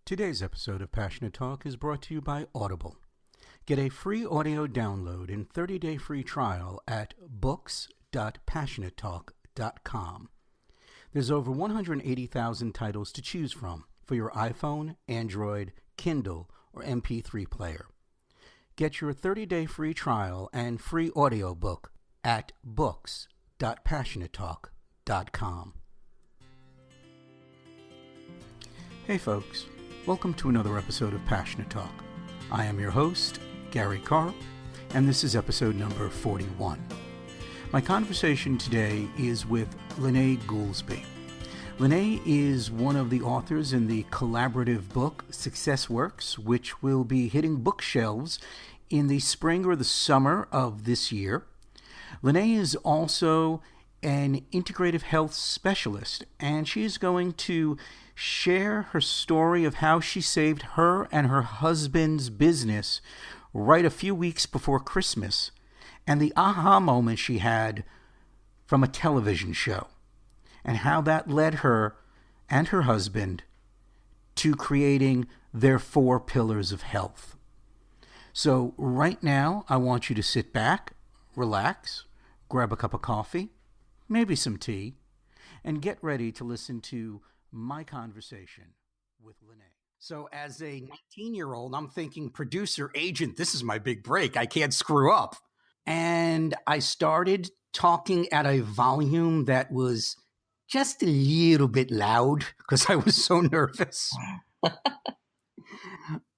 Today's episode of Passionate Talk is brought to you by Audible. Get a free audio download and 30-day free trial at books.passionatetalk.com. There's over 180,000 titles to choose from for your iPhone, Android, Kindle, or MP3 player. Get your 30-day free trial and free audiobook at books.passionatetalk.com. Hey folks, welcome to another episode of Passionate Talk. I am your host, Gary Carr, and this is episode number 41. My conversation today is with LeNae Goolsby. LeNae is one of the authors in the collaborative book Success Works, which will be hitting bookshelves in the spring or the summer of this year. LeNae is also an integrative health specialist, and she is going to share her story of how she saved her and her husband's business right a few weeks before Christmas, and the aha moment she had from a television show, and how that led her and her husband to creating their 4 pillars of health. So right now, I want you to sit back, relax, grab a cup of coffee, maybe some tea, and get ready to listen to my conversation with LeNae. So as a 19-year-old, I'm thinking producer, agent, this is my big break. I can't screw up. And I started talking at a volume that was just a little bit loud because I was so nervous.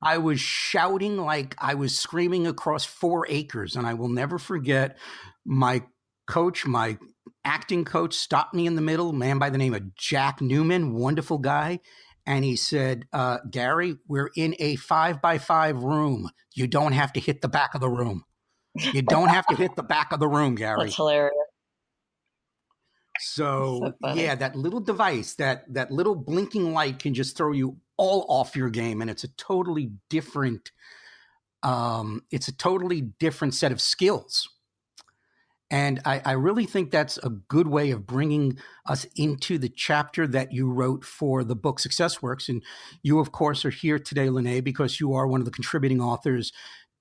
I was shouting like I was screaming across 4 acres. And I will never forget my coach, my acting coach, stopped me in the middle, a man by the name of Jack Newman, wonderful guy. And he said, Gary, we're in a 5x5 room. You don't have to hit the back of the room. You don't have to hit the back of the room, Gary. That's hilarious. So yeah, that little device, that little blinking light can just throw you all off your game. And it's a totally different, set of skills. And I really think that's a good way of bringing us into the chapter that you wrote for the book Success Works. And you, of course, are here today, LeNae, because you are one of the contributing authors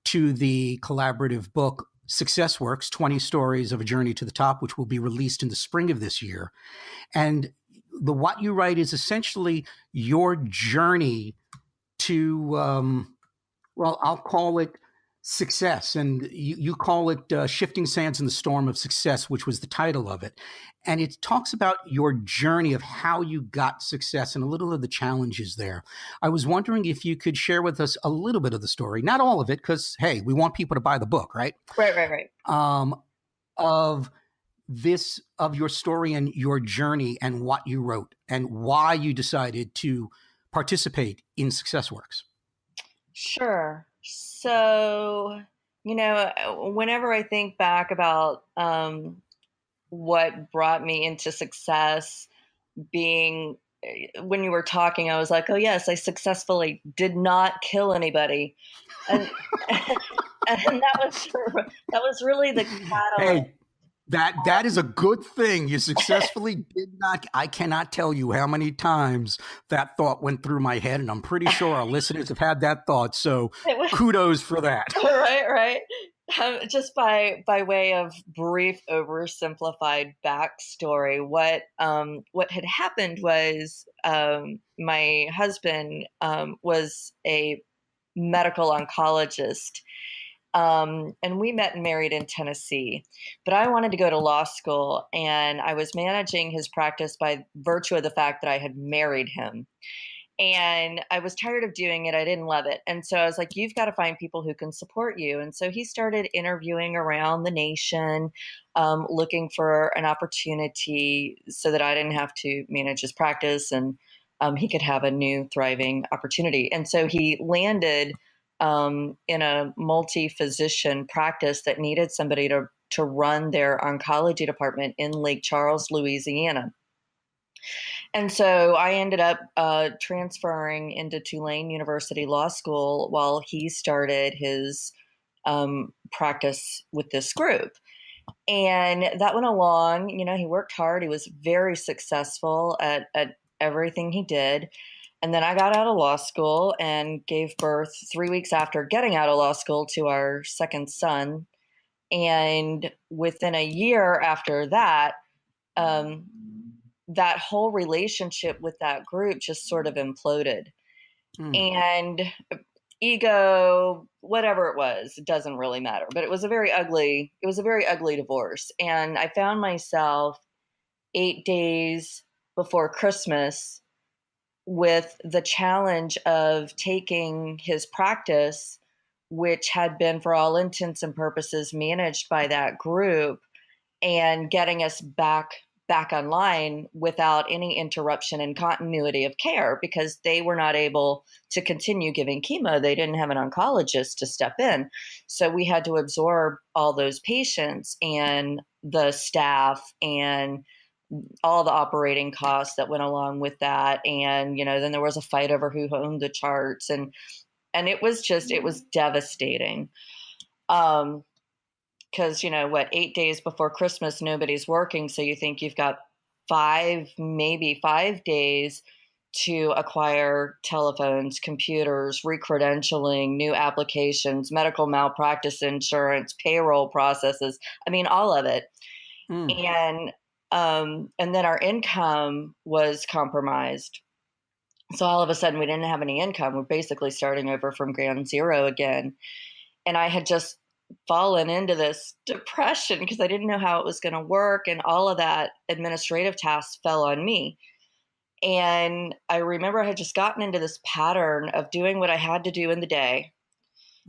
to the collaborative book Success Works, 20 Stories of a Journey to the Top, which will be released in the spring of this year. And what you write is essentially your journey to, I'll call it success, and you call it Shifting Sands in the Storm of Success, which was the title of it. And it talks about your journey of how you got success and a little of the challenges there. I was wondering if you could share with us a little bit of the story, not all of it, because, hey, we want people to buy the book, right? Right. Of your story and your journey and what you wrote and why you decided to participate in Success Works. Sure. So, whenever I think back about what brought me into success, when you were talking, I was like, oh, yes, I successfully did not kill anybody. And, and that was really the catalyst. Hey, that is a good thing. You successfully did not. I cannot tell you how many times that thought went through my head, and I'm pretty sure our listeners have had that thought. So kudos for that. Right. Just by way of brief, oversimplified backstory, what had happened was my husband was a medical oncologist. And we met and married in Tennessee, but I wanted to go to law school, and I was managing his practice by virtue of the fact that I had married him. And I was tired of doing it. I didn't love it. And so I was like, you've got to find people who can support you. And so he started interviewing around the nation, looking for an opportunity so that I didn't have to manage his practice, and he could have a new thriving opportunity. And so he landed in a multi-physician practice that needed somebody to run their oncology department in Lake Charles, Louisiana. And so I ended up transferring into Tulane University Law School while he started his practice with this group. And that went along. He worked hard. He was very successful at everything he did. And then I got out of law school and gave birth 3 weeks after getting out of law school to our second son. And within a year after that, um, that whole relationship with that group just sort of imploded. Mm. And ego, whatever it was, it doesn't really matter. But it was a very ugly divorce. And I found myself 8 days before Christmas with the challenge of taking his practice, which had been, for all intents and purposes, managed by that group, and getting us back online without any interruption and continuity of care, because they were not able to continue giving chemo. They didn't have an oncologist to step in. So we had to absorb all those patients and the staff and all the operating costs that went along with that. And, then there was a fight over who owned the charts. And it was devastating. Because, 8 days before Christmas, nobody's working. So you think you've got maybe 5 days to acquire telephones, computers, recredentialing, new applications, medical malpractice insurance, payroll processes. I mean, all of it. Mm. And then our income was compromised. So all of a sudden we didn't have any income. We're basically starting over from ground zero again. And I had just fallen into this depression because I didn't know how it was going to work. And all of that administrative tasks fell on me. And I remember I had just gotten into this pattern of doing what I had to do in the day.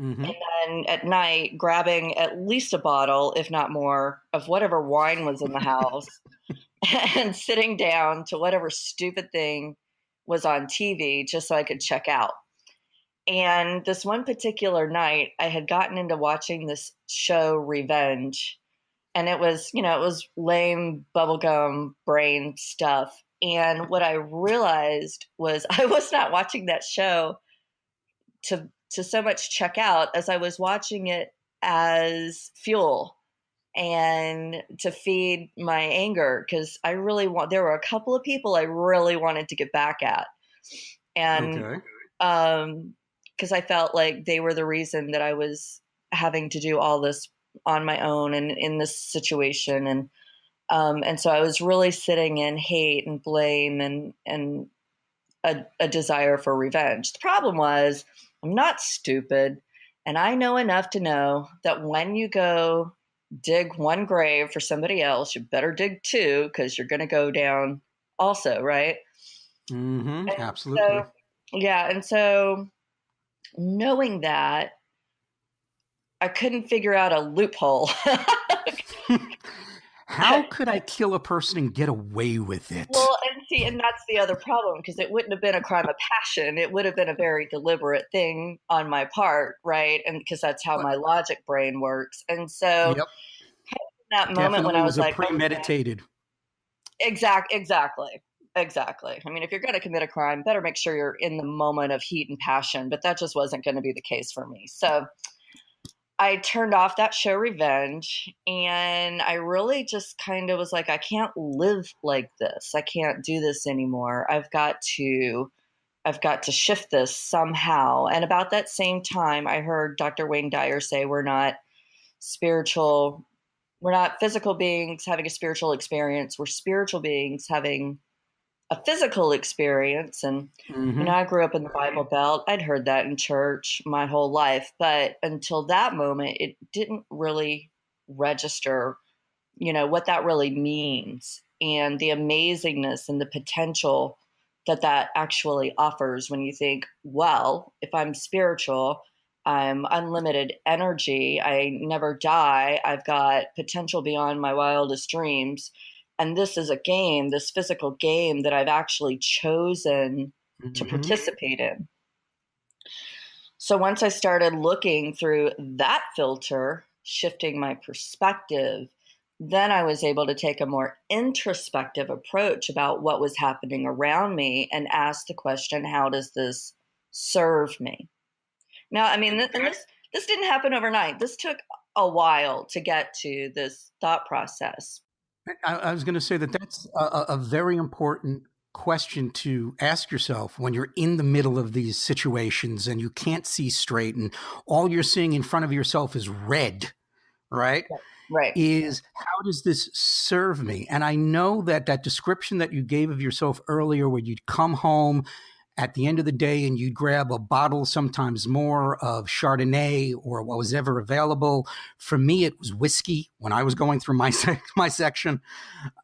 Mm-hmm. And then at night, grabbing at least a bottle, if not more, of whatever wine was in the house and sitting down to whatever stupid thing was on TV just so I could check out. And this one particular night, I had gotten into watching this show, Revenge. And it was lame bubblegum brain stuff. And what I realized was I was not watching that show to so much check out as I was watching it as fuel and to feed my anger, because there were a couple of people I really wanted to get back at. And Okay. because I felt like they were the reason that I was having to do all this on my own and in this situation. And so I was really sitting in hate and blame and a desire for revenge. The problem was I'm not stupid, and I know enough to know that when you go dig one grave for somebody else, you better dig two, because you're going to go down also, right? Mm-hmm. And Absolutely. so, yeah, and so knowing that, I couldn't figure out a loophole. How could I kill a person and get away with it? Well, and that's the other problem, because it wouldn't have been a crime of passion. It would have been a very deliberate thing on my part, right? And because that's how But, my logic brain works. And so yep, in that moment when definitely I was was a like, okay, premeditated. exactly. I mean, if you're going to commit a crime, better make sure you're in the moment of heat and passion. But that just wasn't going to be the case for me. So I turned off that show, Revenge, and I really just kind of was like, I can't live like this. I can't do this anymore. I've got to shift this somehow. And about that same time, I heard Dr. Wayne Dyer say, spiritual, we're not physical beings having a spiritual experience. We're spiritual beings having a physical experience. And, Mm-hmm. I grew up in the Bible Belt. I'd heard that in church my whole life. But until that moment, it didn't really register, what that really means and the amazingness and the potential that actually offers when you think, well, if I'm spiritual, I'm unlimited energy, I never die, I've got potential beyond my wildest dreams. And this is a game, this physical game that I've actually chosen to Mm-hmm. participate in. So once I started looking through that filter, shifting my perspective, then I was able to take a more introspective approach about what was happening around me and ask the question, how does this serve me? Now, I mean, this didn't happen overnight. This took a while to get to this thought process. I was going to say that that's a very important question to ask yourself when you're in the middle of these situations and you can't see straight and all you're seeing in front of yourself is red, right? Right. Is how does this serve me? And I know that that description that you gave of yourself earlier, where you'd come home at the end of the day and you'd grab a bottle, sometimes more, of Chardonnay or what was ever available. For me, it was whiskey when I was going through my section.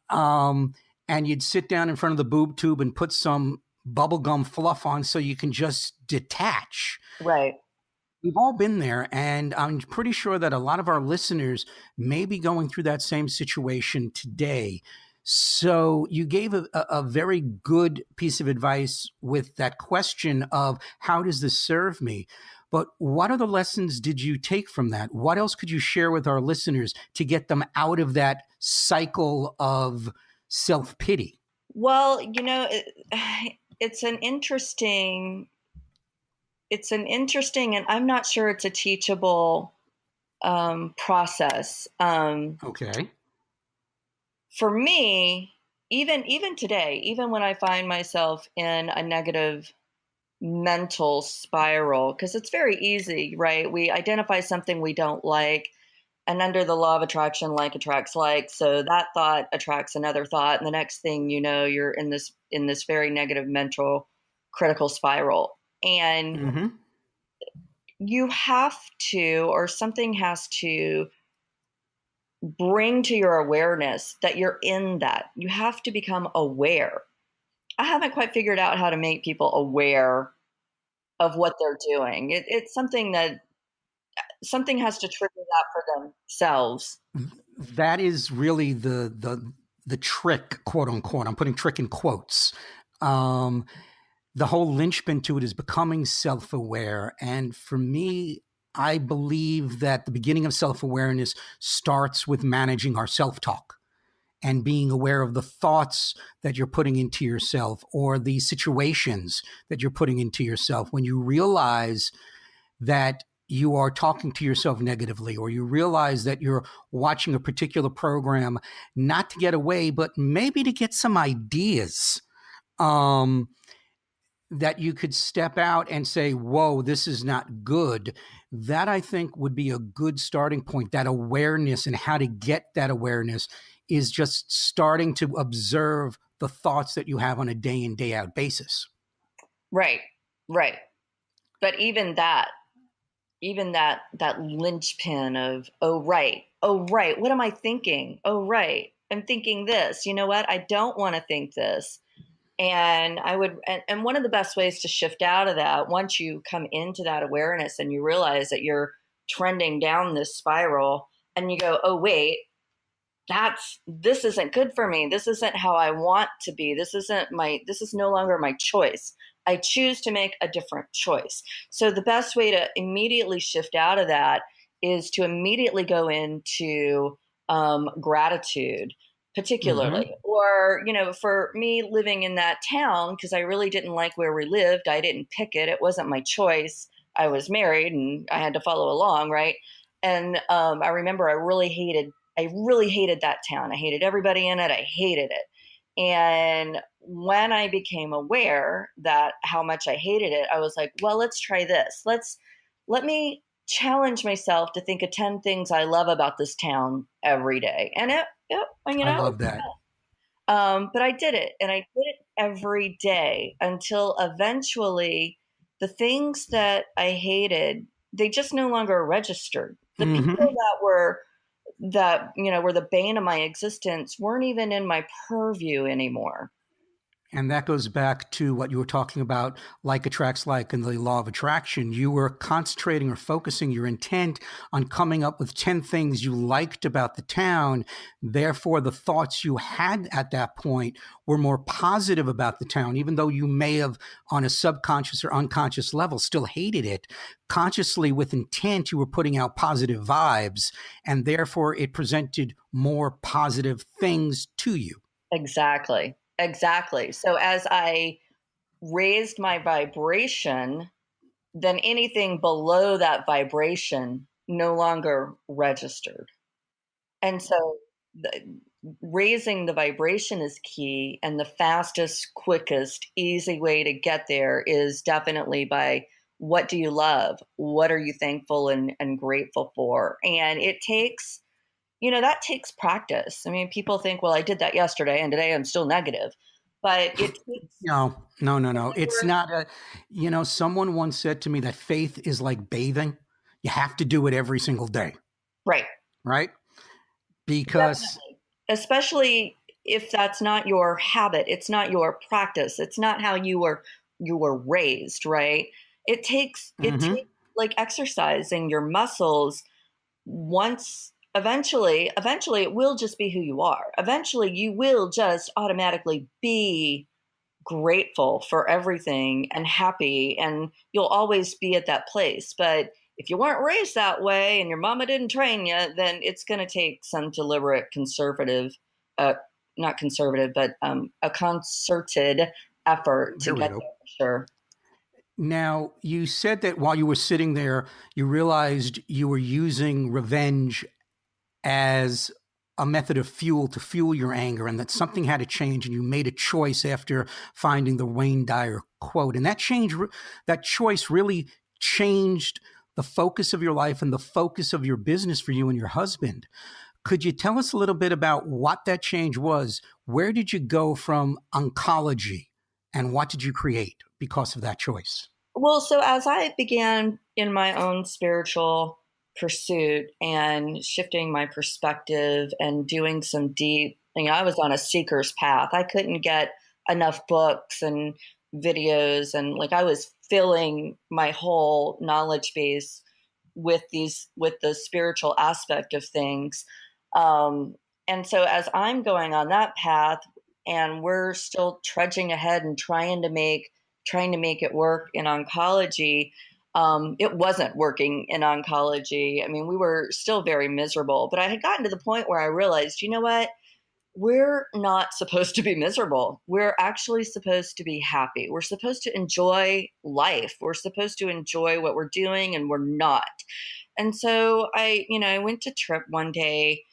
And you'd sit down in front of the boob tube and put some bubblegum fluff on so you can just detach. Right. We've all been there, and I'm pretty sure that a lot of our listeners may be going through that same situation today. So you gave a very good piece of advice with that question of how does this serve me? But what other lessons did you take from that? What else could you share with our listeners to get them out of that cycle of self-pity? Well, it's an interesting, and I'm not sure it's a teachable process. Okay. For me, even today, even when I find myself in a negative mental spiral, because it's very easy, right? We identify something we don't like, and under the law of attraction, like attracts like. So that thought attracts another thought, and the next thing you know, you're in this very negative mental critical spiral. And Mm-hmm. you have to, or something has to bring to your awareness that you're in that. You have to become aware. I haven't quite figured out how to make people aware of what they're doing. It's something that something has to trigger that for themselves. That is really the trick, quote unquote. I'm putting trick in quotes. Um, the whole linchpin to it is becoming self-aware. And for me, I believe that the beginning of self-awareness starts with managing our self-talk and being aware of the thoughts that you're putting into yourself or the situations that you're putting into yourself. When you realize that you are talking to yourself negatively, or you realize that you're watching a particular program not to get away, but maybe to get some ideas, that you could step out and say, whoa, this is not good. That I think would be a good starting point. That awareness, and how to get that awareness is just starting to observe the thoughts that you have on a day in, day out basis. Right, right. But even that linchpin of, oh right, what am I thinking? Oh right, I'm thinking this. You know what? I don't want to think this. And and one of the best ways to shift out of that, once you come into that awareness and you realize that you're trending down this spiral, and you go, oh wait, this isn't good for me. This isn't how I want to be. This is no longer my choice. I choose to make a different choice. So the best way to immediately shift out of that is to immediately go into gratitude, Mm-hmm. particularly. Or, for me living in that town, because I really didn't like where we lived, I didn't pick it. It wasn't my choice. I was married and I had to follow along, right? And I remember I really hated that town. I hated everybody in it. I hated it. And when I became aware that how much I hated it, I was like, well, let's try this. Let me challenge myself to think of 10 things I love about this town every day. And I love that. but I did it, and I did it every day until eventually the things that I hated, they just no longer registered. The people Mm-hmm. that were the bane of my existence weren't even in my purview anymore. And that goes back to what you were talking about, like attracts like, and the law of attraction. You were concentrating or focusing your intent on coming up with 10 things you liked about the town. Therefore, the thoughts you had at that point were more positive about the town, even though you may have, on a subconscious or unconscious level, still hated it. Consciously, with intent, you were putting out positive vibes, and therefore it presented more positive things to you. Exactly. Exactly. So as I raised my vibration, then anything below that vibration no longer registered. And so raising the vibration is key, and the fastest, quickest, easy way to get there is definitely by what do you love? What are you thankful and grateful for? And it takes, that takes practice. I mean, people think, well, I did that yesterday and today I'm still negative. But it takes No, no, no, no. It's not a, someone once said to me that faith is like bathing. You have to do it every single day, right. right? Because, Definitely. Especially if that's not your habit, it's not your practice, it's not how you were raised, right? It takes mhm. like exercising your muscles once eventually it will just be who you are. Eventually you will just automatically be grateful for everything and happy, and you'll always be at that place. But if you weren't raised that way and your mama didn't train you, then it's going to take some deliberate conservative, uh, not conservative, but a concerted effort to There we get go. there for sure. Now, you said that while you were sitting there, you realized you were using revenge as a method of fuel to fuel your anger, and that something had to change, and you made a choice after finding the Wayne Dyer quote. And that choice really changed the focus of your life and the focus of your business for you and your husband. Could you tell us a little bit about what that change was? Where did you go from oncology, and what did you create because of that choice? Well, so as I began in my own spiritual pursuit and shifting my perspective and doing some deep, I was on a seeker's path. I couldn't get enough books and videos, and like I was filling my whole knowledge base with the spiritual aspect of things. Um, and so as I'm going on that path, and we're still trudging ahead and trying to make it work in oncology. It wasn't working in oncology. I mean, we were still very miserable, but I had gotten to the point where I realized, you know what? We're not supposed to be miserable. We're actually supposed to be happy. We're supposed to enjoy life. We're supposed to enjoy what we're doing, and we're not. And so I went to trip one day,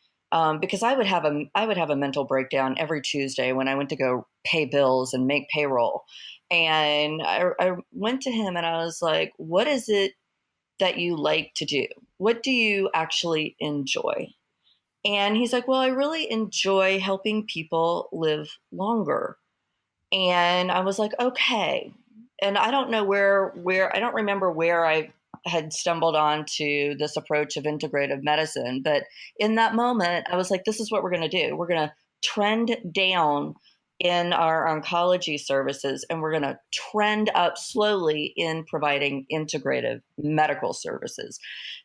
because I would have a mental breakdown every Tuesday when I went to go pay bills and make payroll. And I went to him and I was like, "What is it that you like to do? What do you actually enjoy?" And he's like, "Well, I really enjoy helping people live longer." And I was like, "Okay." And I don't know where I don't remember where I had stumbled onto this approach of integrative medicine, but in that moment, I was like, "This is what we're going to do. We're going to trend down in our oncology services, and we're going to trend up slowly in providing integrative medical services."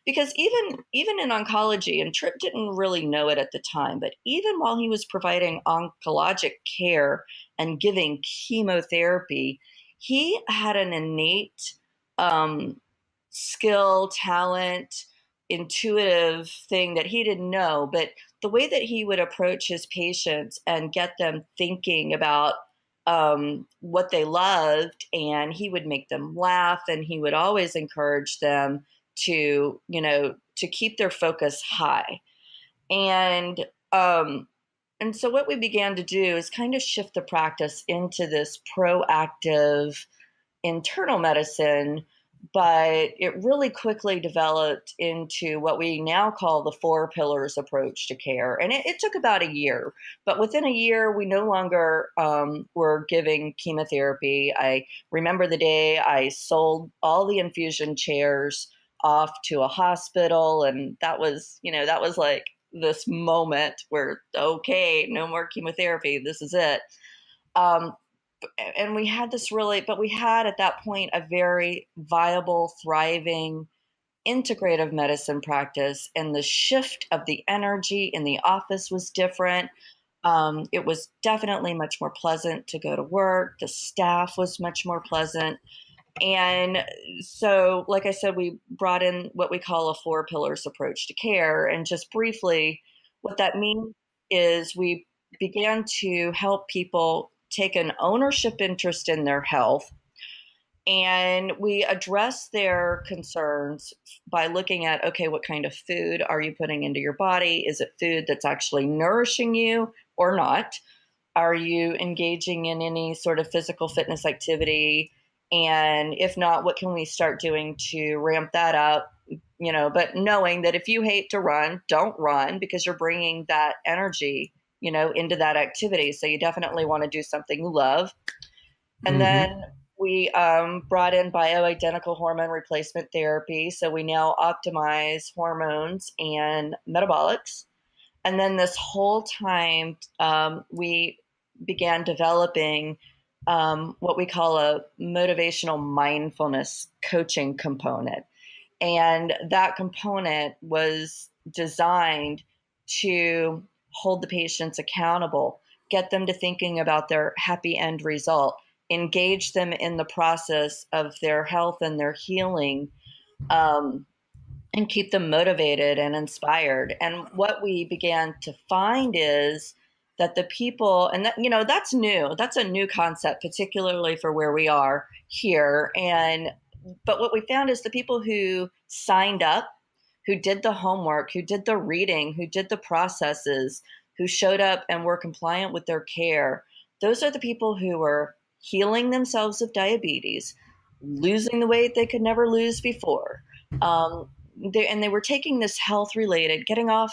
Because even in oncology, and Tripp didn't really know it at the time, but even while he was providing oncologic care and giving chemotherapy, he had an innate um, skill, talent, intuitive thing that he didn't know. But the way that he would approach his patients and get them thinking about what they loved, and he would make them laugh, and he would always encourage them to keep their focus high. And and so what we began to do is kind of shift the practice into this proactive internal medicine, but it really quickly developed into what we now call the four pillars approach to care. And it took about a year, but within a year, we no longer were giving chemotherapy. I remember the day I sold all the infusion chairs off to a hospital, and that was like this moment where, okay, no more chemotherapy, this is it. um, and we had at that point a very viable, thriving integrative medicine practice, and the shift of the energy in the office was different. It was definitely much more pleasant to go to work. The staff was much more pleasant. And so, like I said, we brought in what we call a four pillars approach to care. And just briefly, what that means is we began to help people take an ownership interest in their health, And we address their concerns by looking at, okay, what kind of food are you putting into your body? Is it food that's actually nourishing you or not? Are you engaging in any sort of physical fitness activity? And if not, what can we start doing to ramp that up? But knowing that if you hate to run, don't run, because you're bringing that energy, into that activity. So you definitely want to do something you love. And Mm-hmm. then we brought in bioidentical hormone replacement therapy. So we now optimize hormones and metabolics. And then this whole time, we began developing what we call a motivational mindfulness coaching component. And that component was designed to hold the patients accountable, get them to thinking about their happy end result, engage them in the process of their health and their healing, um, and keep them motivated and inspired. And what we began to find is that the people, and that's new. That's a new concept, particularly for where we are here. But what we found is the people who signed up, who did the homework, who did the reading, who did the processes, who showed up and were compliant with their care, those are the people who were healing themselves of diabetes, losing the weight they could never lose before. They were taking this health related, getting off,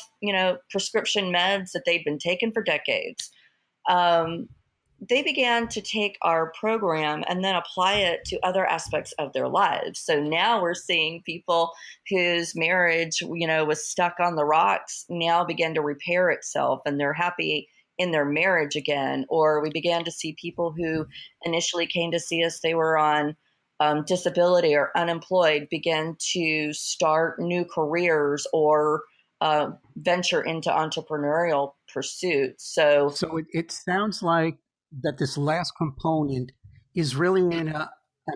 prescription meds that they'd been taking for decades. Um, they began to take our program and then apply it to other aspects of their lives. So now we're seeing people whose marriage, was stuck on the rocks, now begin to repair itself and they're happy in their marriage again. Or we began to see people who initially came to see us, they were on disability or unemployed, begin to start new careers or venture into entrepreneurial pursuits. So So it sounds like that this last component is really an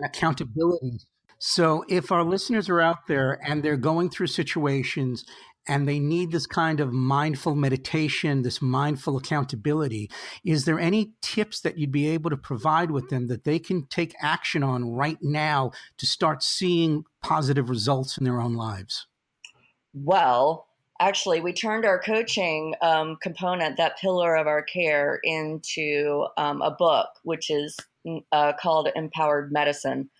accountability. So if our listeners are out there and they're going through situations and they need this kind of mindful meditation, this mindful accountability, is there any tips that you'd be able to provide with them that they can take action on right now to start seeing positive results in their own lives? Well, actually, we turned our coaching component, that pillar of our care, into a book, which is called Empowered Medicine.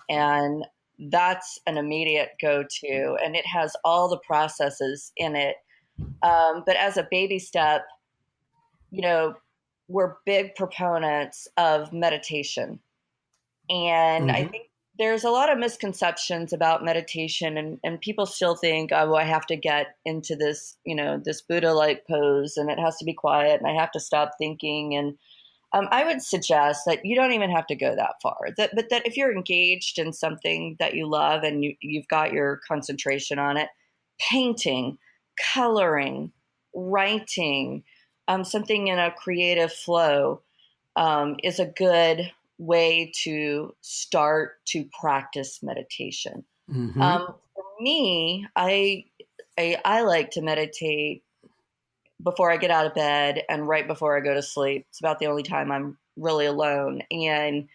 And that's an immediate go to. And it has all the processes in it. But as a baby step, you know, we're big proponents of meditation. And I Mm-hmm. think there's a lot of misconceptions about meditation, and people still think, oh, well, I have to get into this, this Buddha like pose and it has to be quiet and I have to stop thinking. And I would suggest that you don't even have to go that far. But that if you're engaged in something that you love and you've got your concentration on it, painting, coloring, writing, something in a creative flow is a good way to start to practice meditation. Mm-hmm. For me, I like to meditate before I get out of bed and right before I go to sleep. It's about the only time I'm really alone. And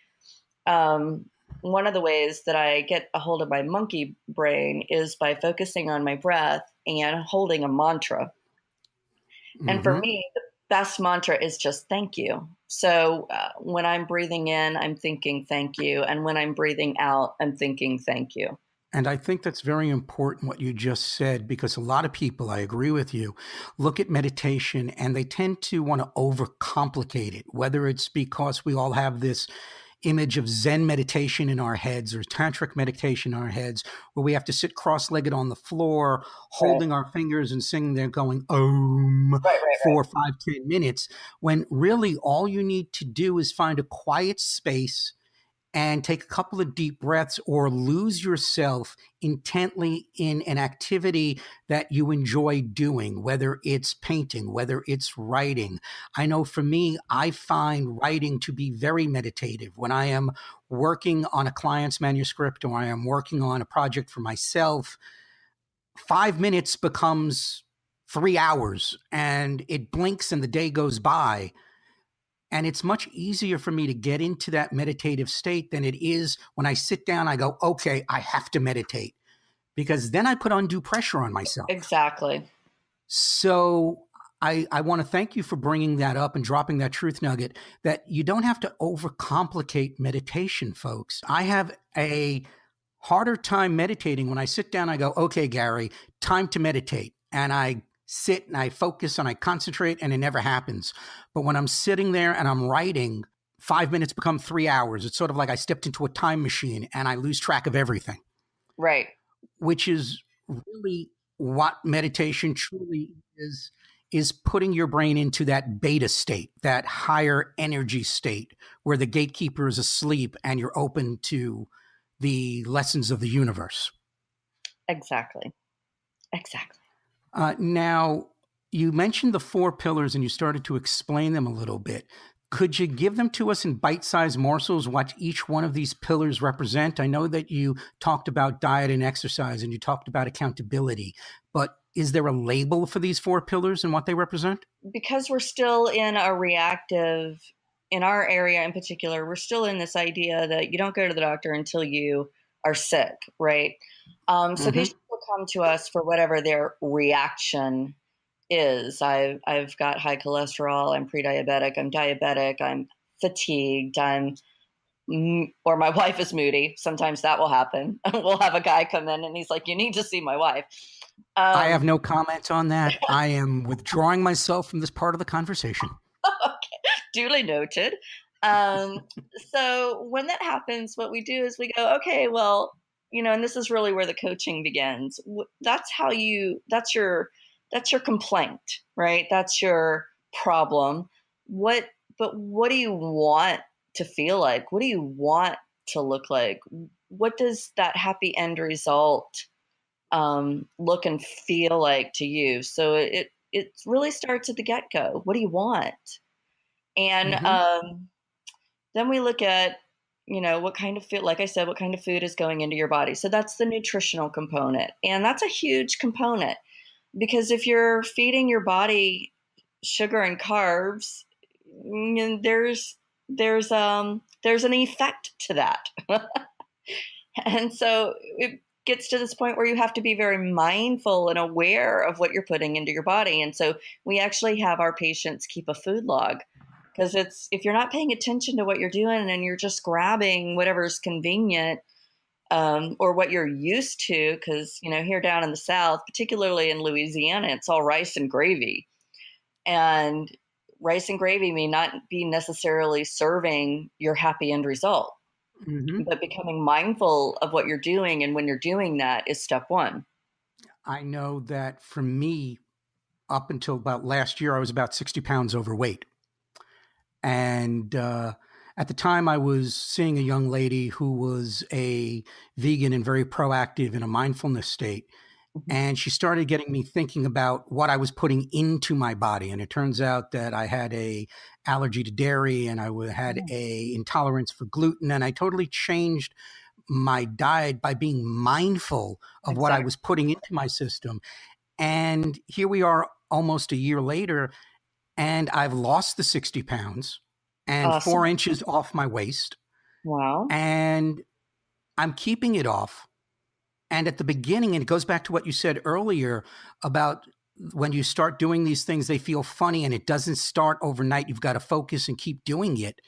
um, one of the ways that I get a hold of my monkey brain is by focusing on my breath and holding a mantra. And for Mm-hmm. me, the best mantra is just thank you. So when I'm breathing in, I'm thinking thank you. And when I'm breathing out, I'm thinking thank you. And I think that's very important what you just said, because a lot of people, I agree with you, look at meditation and they tend to want to overcomplicate it, whether it's because we all have this image of Zen meditation in our heads or tantric meditation in our heads, where we have to sit cross-legged on the floor, Right, holding our fingers and singing there going, Om, right, right, for 5, 10 minutes, when really all you need to do is find a quiet space and take a couple of deep breaths or lose yourself intently in an activity that you enjoy doing, whether it's painting, whether it's writing. I know for me, I find writing to be very meditative. When I am working on a client's manuscript or I am working on a project for myself, 5 minutes becomes 3 hours and it blinks and the day goes by. And it's much easier for me to get into that meditative state than it is when I sit down, I go, okay, I have to meditate, because then I put undue pressure on myself. Exactly. So I want to thank you for bringing that up and dropping that truth nugget that you don't have to overcomplicate meditation, folks. I have a harder time meditating when I sit down. I go, okay, Gary, time to meditate. And I sit and I focus and I concentrate and it never happens. But when I'm sitting there and I'm writing, 5 minutes become 3 hours. It's sort of like I stepped into a time machine and I lose track of everything. Right. Which is really what meditation truly is putting your brain into that beta state, that higher energy state where the gatekeeper is asleep and you're open to the lessons of the universe. Exactly. Now, you mentioned the 4 pillars and you started to explain them a little bit. Could you give them to us in bite-sized morsels, what each one of these pillars represent? I know that you talked about diet and exercise and you talked about accountability, but is there a label for these 4 pillars and what they represent? Because we're still in a reactive, in our area in particular, we're still in this idea that you don't go to the doctor until you are sick, right? So patients will come to us for whatever their reaction is. I've got high cholesterol, I'm pre-diabetic, I'm diabetic, I'm fatigued, or my wife is moody. Sometimes that will happen. We'll have a guy come in and he's like, you need to see my wife. I have no comment on that. I am withdrawing myself from this part of the conversation. Okay, duly noted. So when that happens, what we do is we go, okay, well, and this is really where the coaching begins. That's your complaint, right? That's your problem. But what do you want to feel like? What do you want to look like? What does that happy end result look and feel like to you? So it really starts at the get-go. What do you want? And then we look at, what kind of food, like I said, what kind of food is going into your body. So that's the nutritional component. And that's a huge component, because if you're feeding your body sugar and carbs, there's an effect to that. And so it gets to this point where you have to be very mindful and aware of what you're putting into your body. And so we actually have our patients keep a food log, because if you're not paying attention to what you're doing and you're just grabbing whatever's convenient, or what you're used to, because here down in the South, particularly in Louisiana, it's all rice and gravy, and rice and gravy may not be necessarily serving your happy end result. But becoming mindful of what you're doing and when you're doing that is step one. I know that for me, up until about last year, I was about 60 pounds overweight. And at the time, I was seeing a young lady who was a vegan and very proactive in a mindfulness state. And she started getting me thinking about what I was putting into my body. And it turns out that I had a allergy to dairy and I had a intolerance for gluten. And I totally changed my diet by being mindful of what I was putting into my system. And here we are almost a year later, and I've lost the 60 pounds and Awesome. 4 inches off my waist. Wow. And I'm keeping it off. And at the beginning, and it goes back to what you said earlier about when you start doing these things, they feel funny and it doesn't start overnight. You've got to focus and keep doing it.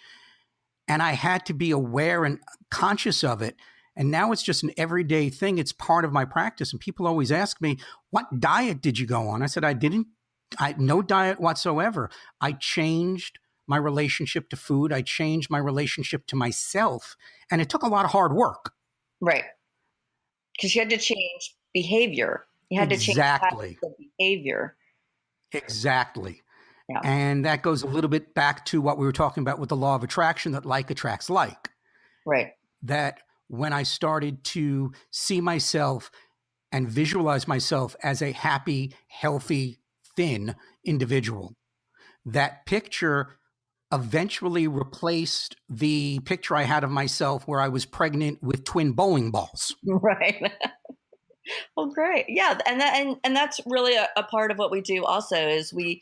And I had to be aware and conscious of it. And now it's just an everyday thing. It's part of my practice. And people always ask me, what diet did you go on? I said, no diet whatsoever. I changed my relationship to food. I changed my relationship to myself. And it took a lot of hard work. Right. Because you had to change behavior. You had to change behavior. Exactly. Yeah. And that goes a little bit back to what we were talking about with the law of attraction, that like attracts like. Right. That when I started to see myself and visualize myself as a happy, healthy, thin individual, that picture eventually replaced the picture I had of myself where I was pregnant with twin bowling balls. Right. Well, great. Yeah. And that's really a part of what we do also is we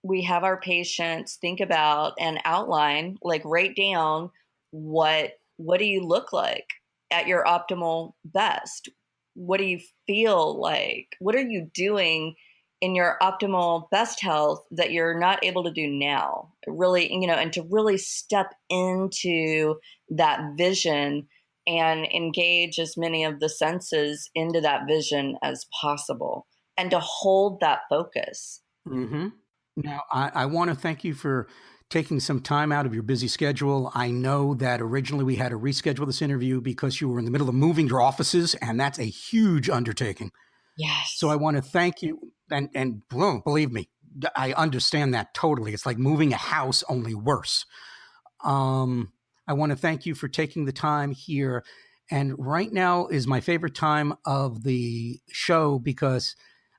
we have our patients think about and outline, like write down what do you look like at your optimal best? What do you feel like? What are you doing in your optimal best health that you're not able to do now? Really, and to really step into that vision and engage as many of the senses into that vision as possible and to hold that focus. Mm-hmm. Now, I want to thank you for taking some time out of your busy schedule. I know that originally we had to reschedule this interview because you were in the middle of moving your offices, and that's a huge undertaking. Yes. So I want to thank you. And believe me, I understand that totally. It's like moving a house, only worse. I want to thank you for taking the time here. And right now is my favorite time of the show because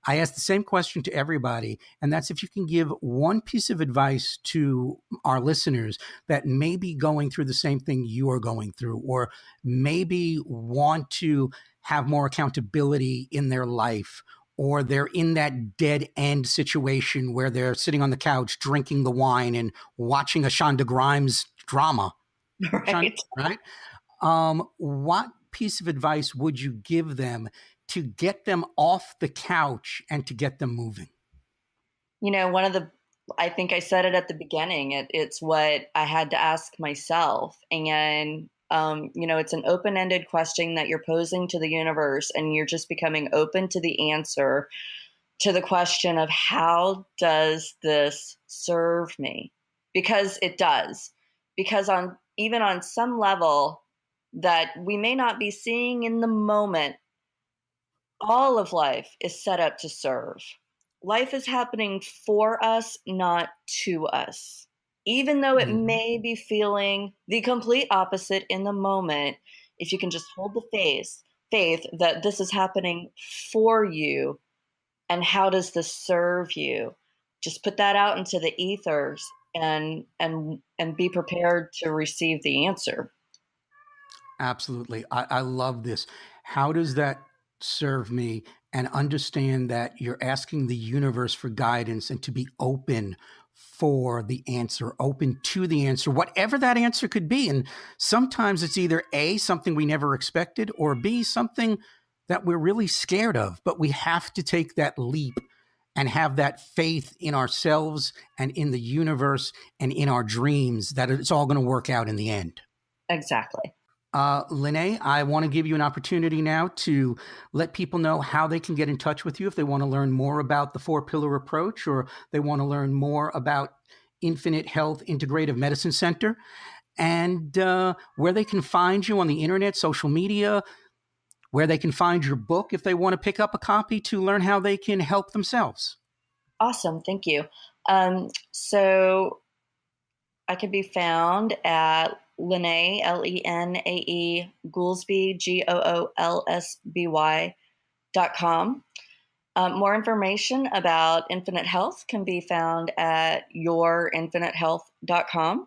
I ask the same question to everybody, and that's if you can give one piece of advice to our listeners that may be going through the same thing you are going through, or maybe want to have more accountability in their life, or they're in that dead end situation where they're sitting on the couch drinking the wine and watching a Shonda Rhimes drama. Right. Right? What piece of advice would you give them to get them off the couch and to get them moving? I think I said it at the beginning. It's what I had to ask myself. And, it's an open-ended question that you're posing to the universe, and you're just becoming open to the answer to the question of how does this serve me? Because it does. Because even on some level that we may not be seeing in the moment, all of life is set up to serve. Life is happening for us, not to us. Even though it may be feeling the complete opposite in the moment, if you can just hold the faith that this is happening for you, and how does this serve you? Just put that out into the ethers and be prepared to receive the answer. Absolutely. I love this. How does that serve me? And understand that you're asking the universe for guidance and to be open for the answer, open to the answer, whatever that answer could be. And sometimes it's either A, something we never expected, or B, something that we're really scared of. But we have to take that leap and have that faith in ourselves and in the universe and in our dreams that it's all going to work out in the end. Exactly. LeNae, I want to give you an opportunity now to let people know how they can get in touch with you if they want to learn more about the 4-pillar approach, or they want to learn more about Infinite Health Integrative Medicine Center, and where they can find you on the internet, social media, where they can find your book if they want to pick up a copy to learn how they can help themselves. Awesome. Thank you. So I can be found at LeNae, LeNae Goolsby, GOOLSBY.com. More information about Infinite Health can be found at yourinfinitehealth.com.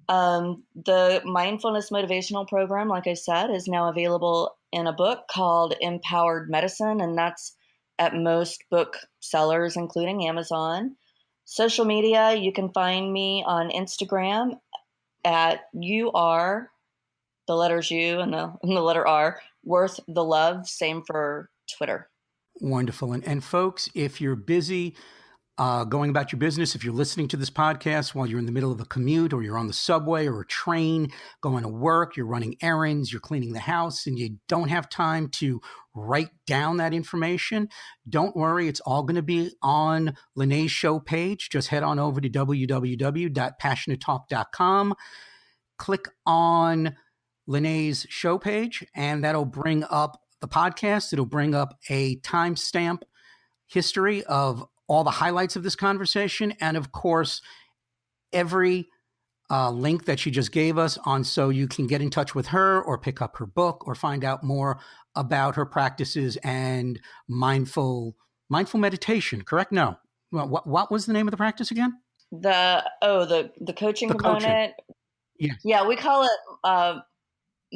The mindfulness motivational program, like I said, is now available in a book called Empowered Medicine, and that's at most book sellers, including Amazon. Social media, you can find me on Instagram at the letters U and the letter R, worth the love. Same for Twitter. Wonderful. And folks, if you're busy going about your business, if you're listening to this podcast while you're in the middle of a commute, or you're on the subway or a train going to work, you're running errands, you're cleaning the house, and you don't have time to write down that information, don't worry. It's all going to be on LeNae's show page. Just head on over to www.passionatetalk.com. Click on LeNae's show page, and that'll bring up the podcast. It'll bring up a timestamp history of all the highlights of this conversation, and of course, every link that she just gave us on, so you can get in touch with her or pick up her book or find out more about her practices and mindful meditation. Correct? No. What was the name of the practice again? The coaching component. Coaching. Yeah, we call it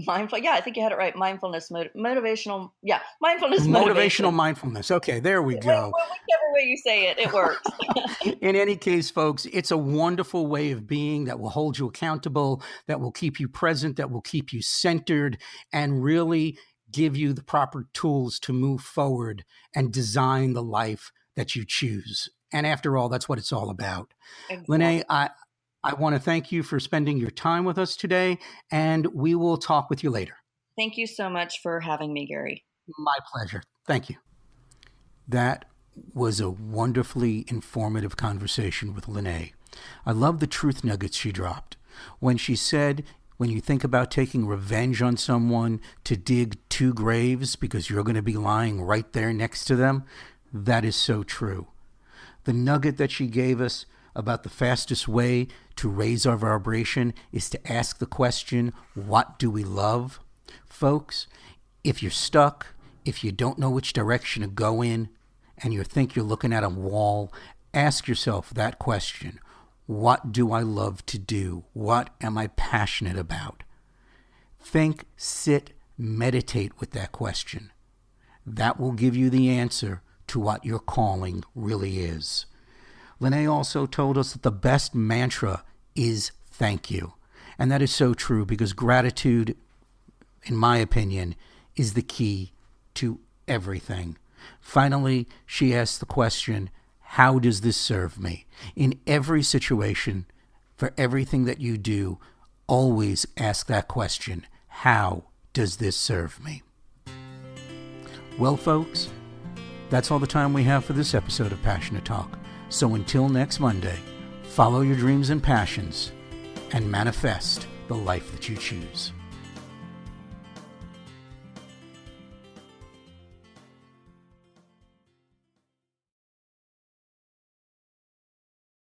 mindful. Yeah, I think you had it right. Mindfulness, motivational. Yeah, mindfulness Motivational motivation. mindfulness. Okay, there we go. Whichever way you say it, it works. In any case, folks, it's a wonderful way of being that will hold you accountable, that will keep you present, that will keep you centered, and really give you the proper tools to move forward and design the life that you choose. And after all, that's what it's all about. Exactly. LeNae, I want to thank you for spending your time with us today, and we will talk with you later. Thank you so much for having me, Gary. My pleasure. Thank you. That was a wonderfully informative conversation with LeNae. I love the truth nuggets she dropped. When she said, when you think about taking revenge on someone, to dig 2 graves because you're going to be lying right there next to them, that is so true. The nugget that she gave us about the fastest way to raise our vibration is to ask the question, what do we love? Folks, if you're stuck, if you don't know which direction to go in, and you think you're looking at a wall, ask yourself that question. What do I love to do? What am I passionate about? Think, sit, meditate with that question. That will give you the answer to what your calling really is. LeNae also told us that the best mantra is thank you. And that is so true because gratitude, in my opinion, is the key to everything. Finally, she asked the question, how does this serve me? In every situation, for everything that you do, always ask that question, how does this serve me? Well, folks, that's all the time we have for this episode of Passionate Talk. So until next Monday, follow your dreams and passions and manifest the life that you choose.